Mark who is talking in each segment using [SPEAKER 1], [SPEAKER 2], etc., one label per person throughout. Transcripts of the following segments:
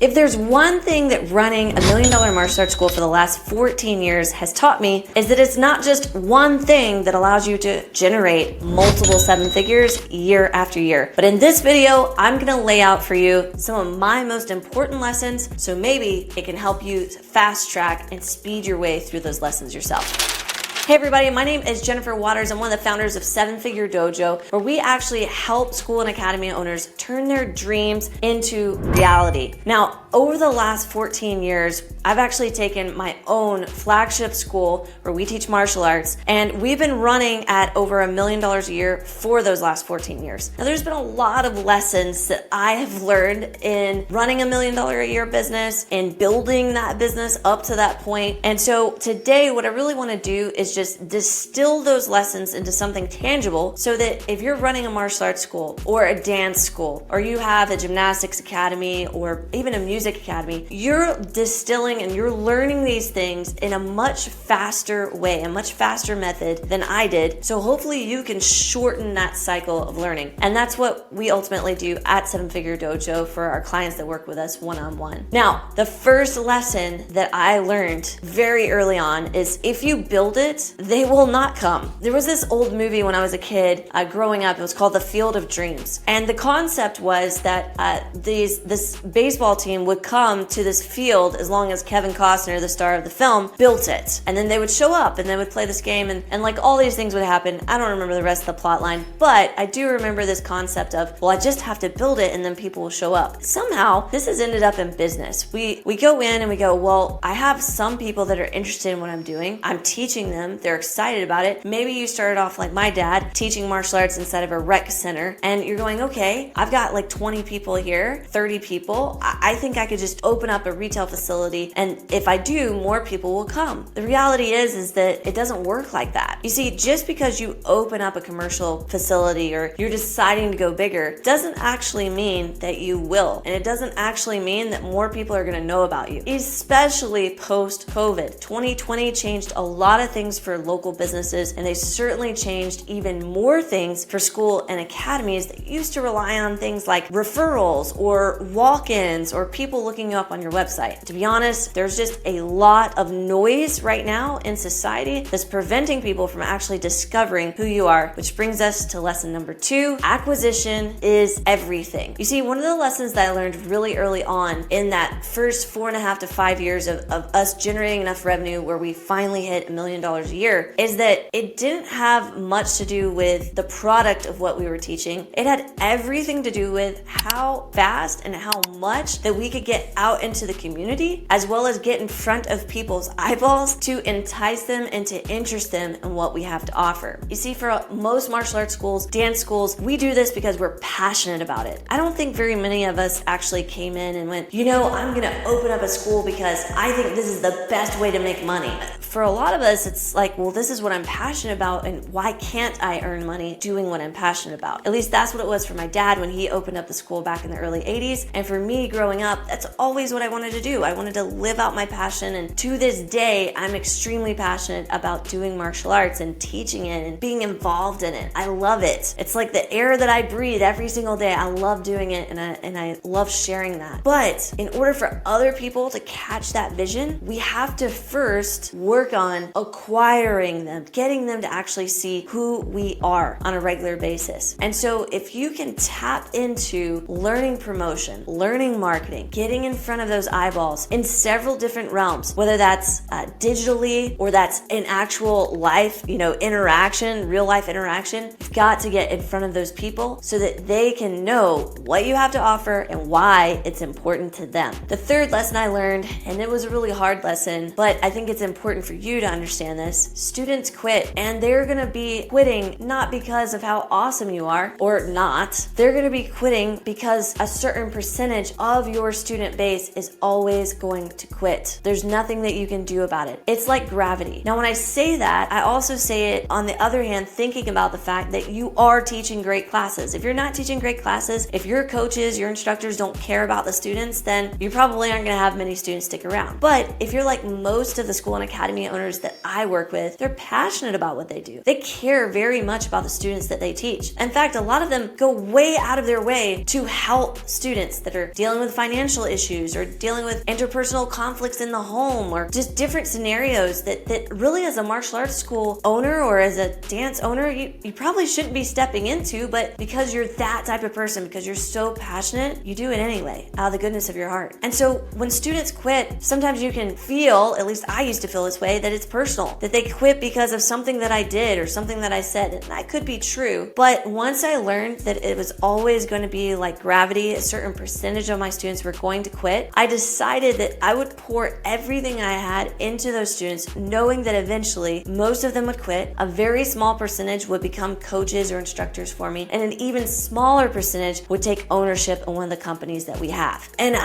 [SPEAKER 1] If there's one thing that running $1 million martial arts school for the last 14 years has taught me, is that it's not just one thing that allows you to generate multiple seven figures year after year. But in this video, I'm gonna lay out for you some of my most important lessons, so maybe it can help you fast track and speed your way through those lessons yourself. Hey everybody, my name is Jennifer Waters. I'm one of the founders of Seven Figure Dojo, where we actually help school and academy owners turn their dreams into reality. Now, over the last 14 years, I've actually taken my own flagship school where we teach martial arts, and we've been running at over $1 million a year for those last 14 years. Now, there's been a lot of lessons that I have learned in running $1 million a year business and building that business up to that point. And so today, what I really want to do is just distill those lessons into something tangible, so that if you're running a martial arts school or a dance school, or you have a gymnastics academy or even a music academy, you're distilling and you're learning these things in a much faster way, a much faster method than I did. So hopefully you can shorten that cycle of learning. And that's what we ultimately do at Seven Figure Dojo for our clients that work with us one-on-one. Now, the first lesson that I learned very early on is if you build it, they will not come. There was this old movie when I was a kid growing up. It was called The Field of Dreams. And the concept was that this baseball team would come to this field as long as Kevin Costner, the star of the film, built it. And then they would show up and they would play this game, and like all these things would happen. I don't remember the rest of the plot line, but I do remember this concept of, well, I just have to build it and then people will show up. Somehow this has ended up in business. We go in and we go, well, I have some people that are interested in what I'm doing. I'm teaching them. They're excited about it. Maybe you started off like my dad, teaching martial arts inside of a rec center, and you're going, okay, I've got like 20 people here, 30 people. I think I could just open up a retail facility, and if I do, more people will come. The reality is that it doesn't work like that. You see, just because you open up a commercial facility or you're deciding to go bigger doesn't actually mean that you will, and it doesn't actually mean that more people are going to know about you, especially post-COVID. 2020 changed a lot of things for local businesses, and they certainly changed even more things for school and academies that used to rely on things like referrals or walk-ins or people looking you up on your website. To be honest, there's just a lot of noise right now in society that's preventing people from actually discovering who you are, which brings us to lesson number 2. Acquisition is everything. You see, one of the lessons that I learned really early on in that first 4.5 to 5 years of us generating enough revenue where we finally hit $1 million a year is that it didn't have much to do with the product of what we were teaching. It had everything to do with how fast and how much that we could get out into the community, as well as get in front of people's eyeballs to entice them and to interest them in what we have to offer. You see, for most martial arts schools, dance schools, we do this because we're passionate about it. I don't think very many of us actually came in and went, you know, I'm gonna open up a school because I think this is the best way to make money. For a lot of us, it's like, well, this is what I'm passionate about, and why can't I earn money doing what I'm passionate about? At least that's what it was for my dad when he opened up the school back in the early 80s. And for me growing up, that's always what I wanted to do. I wanted to live out my passion, and to this day, I'm extremely passionate about doing martial arts and teaching it and being involved in it. I love it. It's like the air that I breathe every single day. I love doing it, and I love sharing that. But in order for other people to catch that vision, we have to first work on acquiring them, getting them to actually see who we are on a regular basis. And so if you can tap into learning promotion, learning marketing, getting in front of those eyeballs in several different realms, whether that's digitally or that's in actual life, interaction, real life interaction, you've got to get in front of those people so that they can know what you have to offer and why it's important to them. The third lesson I learned, and it was a really hard lesson, but I think it's important for you to understand this. Students quit, and they're gonna be quitting not because of how awesome you are or not. They're gonna be quitting because a certain percentage of your student base is always going to quit. There's nothing that you can do about it. It's like gravity. Now, when I say that, I also say it on the other hand, thinking about the fact that you are teaching great classes. If you're not teaching great classes, if your coaches, your instructors don't care about the students, then you probably aren't gonna have many students stick around. But if you're like most of the school and academy owners that I work work with, they're passionate about what they do. They care very much about the students that they teach. In fact, a lot of them go way out of their way to help students that are dealing with financial issues or dealing with interpersonal conflicts in the home, or just different scenarios that really, as a martial arts school owner or as a dance owner, you probably shouldn't be stepping into, but because you're that type of person, because you're so passionate, you do it anyway, out of the goodness of your heart. And so when students quit, sometimes you can feel, at least I used to feel this way, that it's personal, that they quit because of something that I did or something that I said. And that could be true. But once I learned that it was always going to be like gravity, a certain percentage of my students were going to quit, I decided that I would pour everything I had into those students, knowing that eventually most of them would quit. A very small percentage would become coaches or instructors for me, and an even smaller percentage would take ownership in one of the companies that we have. And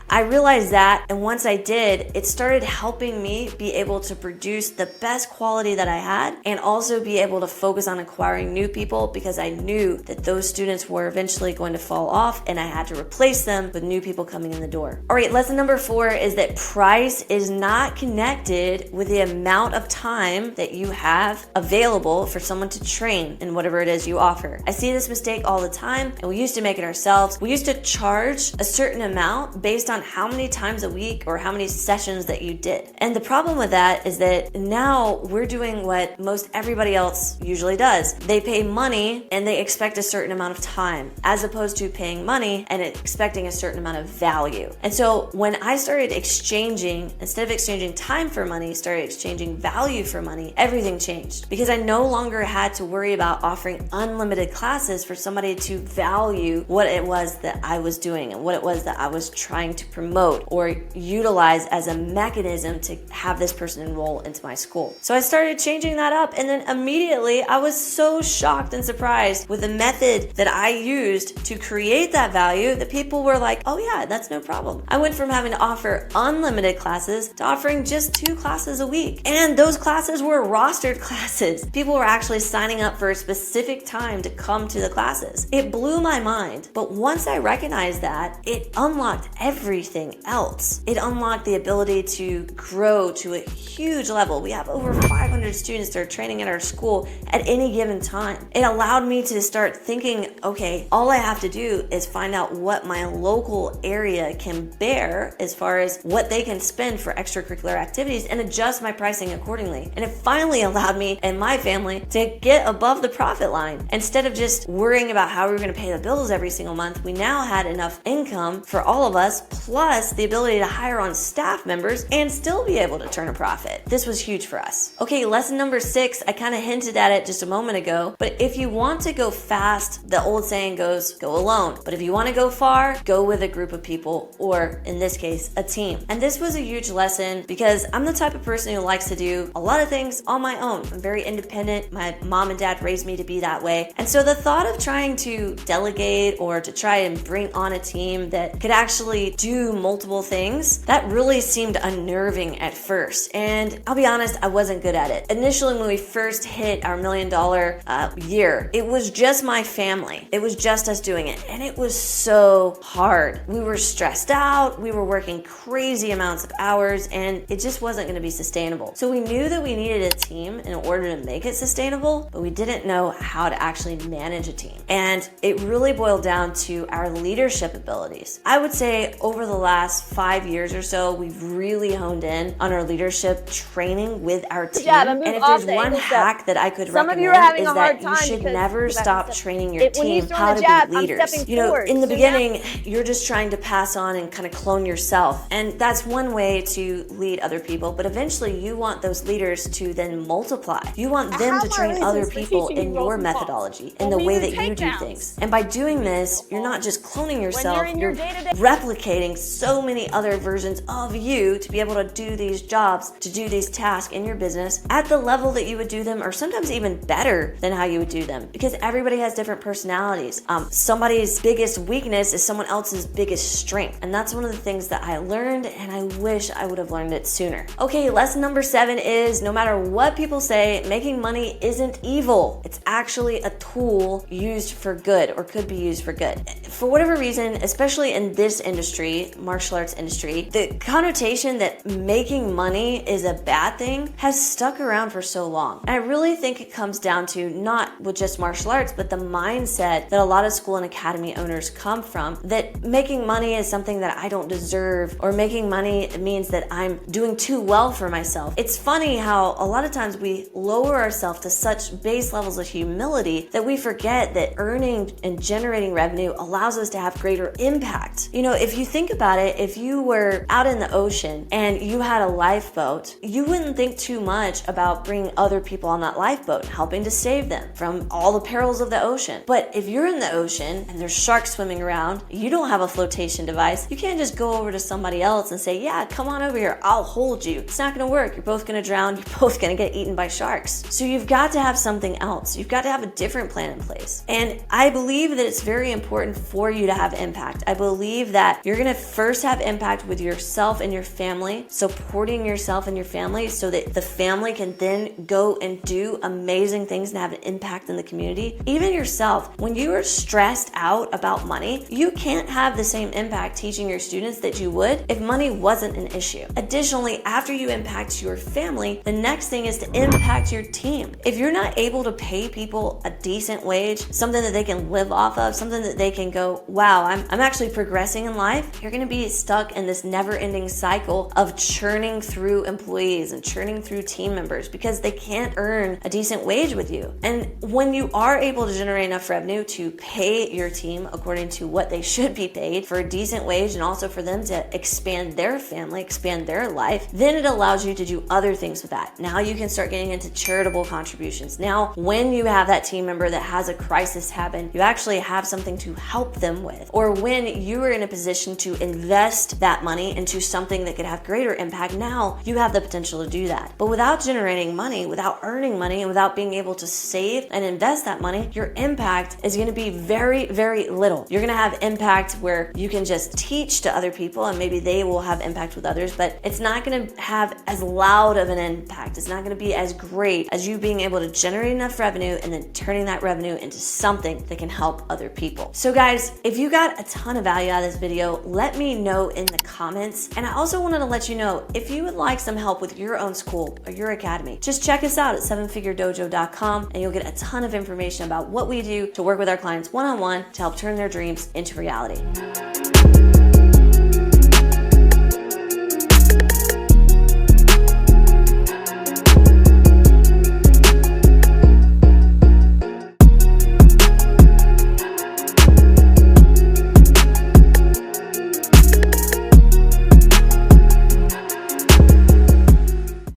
[SPEAKER 1] I realized that, and once I did, it started helping me be able to produce the best quality that I had and also be able to focus on acquiring new people, because I knew that those students were eventually going to fall off and I had to replace them with new people coming in the door. All right, lesson number 4 is that price is not connected with the amount of time that you have available for someone to train in whatever it is you offer. I see this mistake all the time, and we used to make it ourselves. We used to charge a certain amount based on how many times a week or how many sessions that you did. And the problem with that is that now we're doing what most everybody else usually does. They pay money and they expect a certain amount of time, as opposed to paying money and expecting a certain amount of value. And so when I started exchanging, instead of exchanging time for money, started exchanging value for money, everything changed, because I no longer had to worry about offering unlimited classes for somebody to value what it was that I was doing and what it was that I was trying to promote or utilize as a mechanism to have this person enroll into my school. So I started changing that up, and then immediately I was so shocked and surprised with the method that I used to create that value that people were like, oh yeah, that's no problem. I went from having to offer unlimited classes to offering just 2 classes a week. And those classes were rostered classes. People were actually signing up for a specific time to come to the classes. It blew my mind. But once I recognized that, it unlocked everything else. It unlocked the ability to grow to a huge level. We have over 500 students that are training at our school at any given time. It allowed me to start thinking, okay, all I have to do is find out what my local area can bear as far as what they can spend for extracurricular activities and adjust my pricing accordingly. And it finally allowed me and my family to get above the profit line. Instead of just worrying about how we were going to pay the bills every single month, we now had enough income for all of us, plus the ability to hire on staff members and still be able to turn a profit. This was huge for us. Okay, lesson number 6, I kind of hinted at it just a moment ago, but if you want to go fast, the old saying goes, go alone. But if you want to go far, go with a group of people, or in this case, a team. And this was a huge lesson because I'm the type of person who likes to do a lot of things on my own. I'm very independent. My mom and dad raised me to be that way. And so the thought of trying to delegate or to try and bring on a team that could actually do multiple things, that really seemed unnerving at first. And I'll be honest, I wasn't good at it. Initially, when we first hit our $1 million year, it was just my family. It was just us doing it. And it was so hard. We were stressed out. We were working crazy amounts of hours, and it just wasn't going to be sustainable. So we knew that we needed a team in order to make it sustainable, but we didn't know how to actually manage a team. And it really boiled down to our leadership abilities. I would say over the last 5 years or so, we've really honed in on our leadership training with our team. And if there's one hack that I could recommend is that you should never stop training your team how to be leaders. You know, in the beginning, you're just trying to pass on and kind of clone yourself. And that's one way to lead other people. But eventually, you want those leaders to then multiply. You want them to train other people in your methodology, in the way that you do things. And by doing this, you're not just cloning yourself, you're replicating so many other versions of you to be able to do these jobs, to do these tasks in your business at the level that you would do them, or sometimes even better than how you would do them, because everybody has different personalities. Somebody's biggest weakness is someone else's biggest strength. And that's one of the things that I learned, and I wish I would have learned it sooner. Okay, lesson number 7 is no matter what people say, making money isn't evil. It's actually a tool used for good, or could be used for good. For whatever reason, especially in this industry, industry, martial arts industry, the connotation that making money is a bad thing has stuck around for so long. And I really think it comes down to not with just martial arts, but the mindset that a lot of school and academy owners come from, that making money is something that I don't deserve, or making money means that I'm doing too well for myself. It's funny how a lot of times we lower ourselves to such base levels of humility that we forget that earning and generating revenue allows us to have greater impact. You know, if you think about it, if you were out in the ocean and you had a lifeboat, you wouldn't think too much about bringing other people on that lifeboat, helping to save them from all the perils of the ocean. But if you're in the ocean and there's sharks swimming around, you don't have a flotation device, you can't just go over to somebody else and say, yeah, come on over here, I'll hold you. It's not gonna work. You're both gonna drown. You're both gonna get eaten by sharks. So you've got to have something else. You've got to have a different plan in place. And I believe that it's very important for you to have impact. I believe that you're gonna first have impact with yourself and your family, supporting yourself and your family so that the family can then go and do amazing things and have an impact in the community. Even yourself, when you are stressed out about money, you can't have the same impact teaching your students that you would if money wasn't an issue. Additionally, after you impact your family, the next thing is to impact your team. If you're not able to pay people a decent wage, something that they can live off of, something that they can go, wow, I'm actually progressing in life, you're gonna be stuck in this never-ending cycle of churning through employees and churning through team members because they can't earn a decent wage with you. And when you are able to generate enough revenue to pay your team according to what they should be paid for a decent wage, and also for them to expand their family, expand their life, then it allows you to do other things with that. Now you can start getting into charitable contributions. Now, when you have that team member that has a crisis happen, you actually have something to help them with. Or when you are in a position to invest that money into something that could have greater impact, now you have the potential to do that. But without generating money, without earning money, and without being able to save and invest that money, your impact is going to be very, very little. You're going to have impact where you can just teach to other people and maybe they will have impact with others, but it's not going to have as loud of an impact. It's not going to be as great as you being able to generate enough revenue and then turning that revenue into something that can help other people. So guys, if you got a ton of value out of this video, let me know in the comments. And I also wanted to let you know, if you would like some help with your own school or your academy, just check us out at sevenfiguredojo.com and you'll get a ton of information about what we do to work with our clients one-on-one to help turn their dreams into reality.